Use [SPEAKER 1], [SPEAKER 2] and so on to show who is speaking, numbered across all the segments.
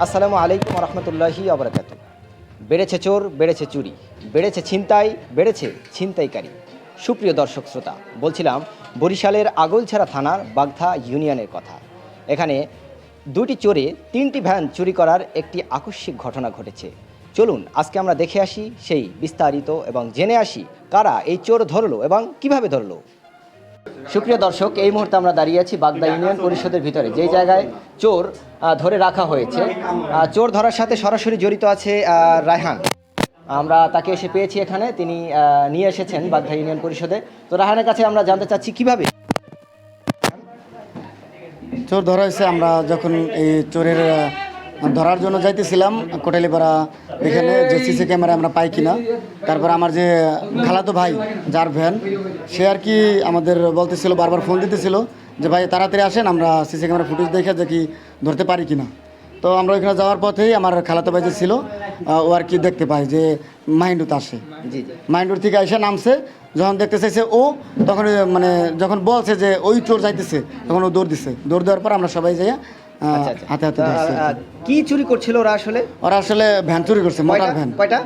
[SPEAKER 1] আসসালামু আলাইকুম রহমতুল্লাহি আবরাকাতু। বেড়েছে চোর, বেড়েছে চুরি, বেড়েছে ছিনতাই, বেড়েছে ছিনতাইকারী। সুপ্রিয় দর্শক শ্রোতা, বলছিলাম বরিশালের আগলছাড়া থানার বাগধা ইউনিয়নের কথা। এখানে দুটি চোরে 3টি ভ্যান চুরি করার একটি আকস্মিক ঘটনা ঘটেছে। চলুন আজকে আমরা দেখে আসি সেই বিস্তারিত এবং জেনে আসি কারা এই চোর ধরলো এবং কিভাবে ধরলো। সুপ্রিয় দর্শক, এই মুহূর্তে আমরা দাঁড়িয়ে আছি বাগদা ইউনিয়ন পরিষদের ভিতরে, যেই জায়গায় চোর ধরে রাখা হয়েছে। চোর ধরার সাথে সরাসরি জড়িত আছে রায়হান। আমরা তাকে এসে পেয়েছি এখানে, তিনি নিয়ে এসেছেন বাগদা ইউনিয়ন পরিষদে। তো রায়হানের কাছে আমরা জানতে চাচ্ছি কিভাবে
[SPEAKER 2] চোর ধরা হয়েছে। আমরা যখন এই চোরের ধরার জন্য যাইতেছিলাম কোটালীপাড়া, এখানে যে সিসি ক্যামেরা আমরা পাই কিনা, তারপর আমার যে খালাতো ভাই যার ভ্যান, সে আর কি আমাদের বলতেছিল, বারবার ফোন দিতেছিল যে ভাই তাড়াতাড়ি আসেন, আমরা সিসি ক্যামেরা ফুটেজ দেখে যে কি ধরতে পারি কিনা। তো আমরা ওইখানে যাওয়ার পথেই আমার খালাতো ভাই যে ছিল, ও আর কি দেখতে পায় যে মাহিন্ডুতে আসে।
[SPEAKER 1] জি
[SPEAKER 2] মাহিন্ডুর থেকে এসে নামছে, যখন দেখতে চাইছে ও, তখন মানে যখন বলছে যে ওই চোর যাইতেছে, তখন ও দৌড় দিছে। দৌড় দেওয়ার পর আমরা সবাই যাই হাতে হাতে ধরছি।
[SPEAKER 1] কি চুরি করছিল ওরা আসলে?
[SPEAKER 2] ওরা আসলে ভ্যান চুরি করছে, মোটর ভ্যান।
[SPEAKER 1] কয়টা?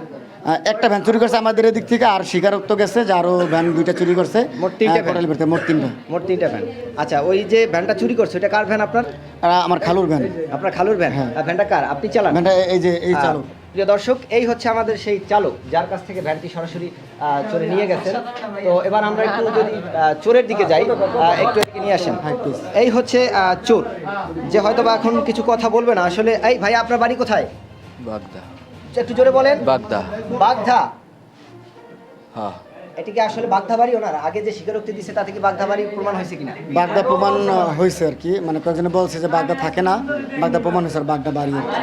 [SPEAKER 2] একটা ভ্যান চুরি করছে আমাদের এদিক থেকে, আর স্বীকারোক্ত গেছে যে আরও ভ্যান 2টা চুরি করছে।
[SPEAKER 1] মোট 3টা ভ্যান?
[SPEAKER 2] মোট 3টা
[SPEAKER 1] ভ্যান। আচ্ছা, ওই যে ভ্যানটা চুরি করছে ওটা কার ভ্যান? আপনার?
[SPEAKER 2] আমার খালুর ভ্যান।
[SPEAKER 1] আপনার খালুর ভ্যান?
[SPEAKER 2] হ্যাঁ।
[SPEAKER 1] ভ্যানটা কার? আপনি চালান?
[SPEAKER 2] ভ্যানটা এই যে এই চালক।
[SPEAKER 1] প্রিয় দর্শক, এই হচ্ছে আমাদের সেই চালক যার কাছ থেকে ভ্যানটি সরাসরি চোরে নিয়ে গেছেন। তো এবার আমরা একটু যদি চোরের দিকে যাই, একটু এদিকে নিয়ে আসেন। এই হচ্ছে চোর, যে হয়তো বা এখন কিছু কথা বলবে না আসলে। এই ভাই, আপনার বাড়ি কোথায়?
[SPEAKER 3] বাগদা।
[SPEAKER 1] একটু জোরে বলেন।
[SPEAKER 3] বাগদা।
[SPEAKER 1] বাগধা?
[SPEAKER 3] হ্যাঁ।
[SPEAKER 1] এটা কি আসলে বাগধা বাড়ি? ওনার আগে যে স্বীকারোক্তি দিচ্ছে তাতে কি বাগধা বাড়ি প্রমাণ হয়েছে কিনা?
[SPEAKER 2] বাগদা প্রমাণ হয়েছে আর কি, মানে কয়েকজনে বলছে যে বাগদা থাকে না, বাগদা প্রমাণ হয়েছে আর বাগদা বাড়ি আর কি।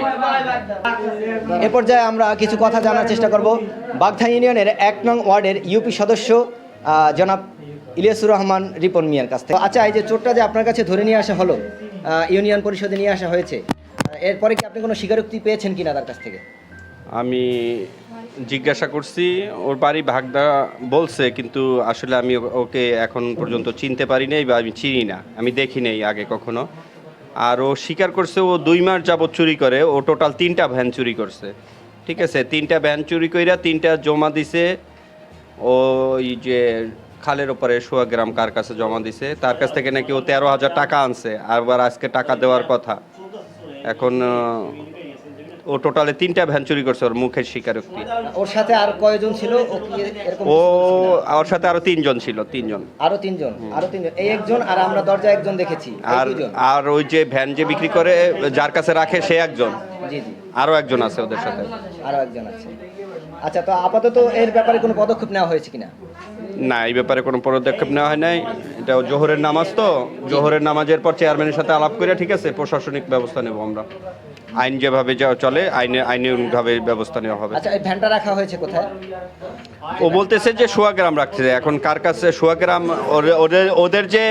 [SPEAKER 1] এ পর্যায়ে আমরা কিছু কথা জানার চেষ্টা করব বাগধা ইউনিয়নের 1 নং ওয়ার্ডের ইউপি সদস্য জনাব ইলিয়াসুর রহমান রিপন মিয়ার কাছ থেকে। আচ্ছা, এই যে চোরটা যে আপনার কাছে ধরে নিয়ে আসা হলো, ইউনিয়ন পরিষদে নিয়ে আসা হয়েছে, এরপরে কি আপনি কোনো স্বীকারোক্তি পেয়েছেন কিনা তার কাছ থেকে?
[SPEAKER 4] আমি জিজ্ঞাসা করছি, ওর বাড়ি ভাগদা বলছে, কিন্তু আসলে আমি ওকে এখন পর্যন্ত চিনতে পারি নাই বা আমি চিনি না, আমি দেখি নাই আগে কখনো। আর ও স্বীকার করছে ও 2 মাস যাবৎ চুরি করে। ও টোটাল 3টা ভ্যান চুরি করছে, ঠিক আছে? 3টা ভ্যান চুরি কইরা 3টা জমা দিছে ওই যে খালের ওপরে সোয়াগ্রাম কার কাছে জমা দিছে, তার কাছ থেকে নাকি ও 13,000 টাকা আনছে, আবার আজকে টাকা দেওয়ার কথা। এখন ও টোটালে 3টা ভ্যান চুরি করছে, ওর মুখের স্বীকারোক্তি।
[SPEAKER 1] ওর সাথে আর কয়জন ছিল? ও কি এরকম?
[SPEAKER 4] ও ওর সাথে আরো 3জন ছিল, 3জন।
[SPEAKER 1] আরো 3জন? এই একজন, আর আমরা দরজা একজন দেখেছি,
[SPEAKER 4] আর আর ওই যে ভ্যান যে বিক্রি করে যার কাছে রাখে সে একজন।
[SPEAKER 1] জি।
[SPEAKER 4] আরো একজন আছে ওদের সাথে।
[SPEAKER 1] আরো একজন আছে। আচ্ছা, তো আপাতত এর ব্যাপারে কোনো পদক্ষেপ নেওয়া হয়েছে কিনা?
[SPEAKER 4] না, এই ব্যাপারে কোনো পদক্ষেপ নেওয়া হয় নাই। এটা জোহরের নামাজ, তো জোহরের নামাজের পর চেয়ারম্যানের সাথে আলাপ করে, ঠিক আছে, প্রশাসনিক ব্যবস্থা নেব আমরা। আইন যেভাবে চলে আইনিভাবে ব্যবস্থা নেওয়া হবে।
[SPEAKER 1] আচ্ছা, এই ভ্যানটা রাখা হয়েছে কোথায়?
[SPEAKER 4] ও বলতেছে যে সোয়াগ্রাম রাখছে। এখন কার কাছে সোয়াগ্রাম? ওদের যে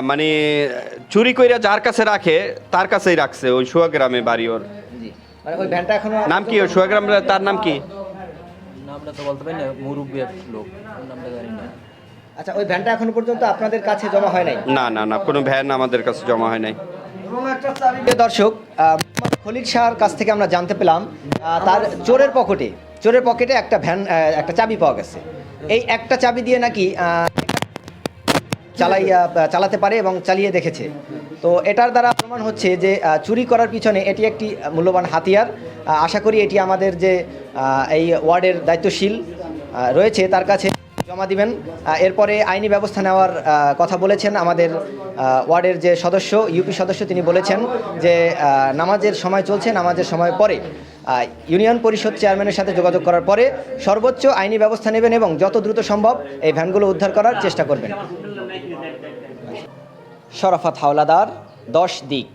[SPEAKER 4] মানে চুরি কইরা যার কাছে রাখে তার কাছেই রাখছে, ওই সোয়াগ্রামে বাড়ি ওর।
[SPEAKER 1] জি, মানে ওই ভ্যানটা এখনো
[SPEAKER 4] নাম কি ওই সোয়াগ্রাম? তার নাম কি?
[SPEAKER 3] নামটা তো বলতে পারি না, মুরব্বী এক লোক, নামটা জানি না।
[SPEAKER 1] আচ্ছা, ওই ভ্যানটা এখনো পর্যন্ত আপনাদের কাছে জমা হয় নাই?
[SPEAKER 4] না, কোনো ভ্যান আমাদের কাছে জমা হয় নাই।
[SPEAKER 1] প্রিয় দর্শক, খলিল শাহর কাছ থেকে আমরা জানতে পেলাম তার চোরের পকেটে একটা ভ্যান, একটা চাবি পাওয়া গেছে। এই একটা চাবি দিয়ে নাকি চালাতে পারে এবং চালিয়ে দেখেছে। তো এটার দ্বারা প্রমাণ হচ্ছে যে চুরি করার পিছনে এটি একটি মূল্যবান হাতিয়ার। আশা করি এটি আমাদের যে এই ওয়ার্ডের দায়িত্বশীল রয়েছে তার কাছে জমা দিবেন। এরপরে আইনি ব্যবস্থা নেওয়ার কথা বলেছেন আমাদের ওয়ার্ডের যে সদস্য, ইউপি সদস্য, তিনি বলেছেন যে নামাজের সময় চলছে, নামাজের সময় পরে ইউনিয়ন পরিষদ চেয়ারম্যানের সাথে যোগাযোগ করার পরে সর্বোচ্চ আইনি ব্যবস্থা নেবেন এবং যত দ্রুত সম্ভব এই ভ্যানগুলো উদ্ধার করার চেষ্টা করবেন। শরাফত হাওলাদার, 10 দিক।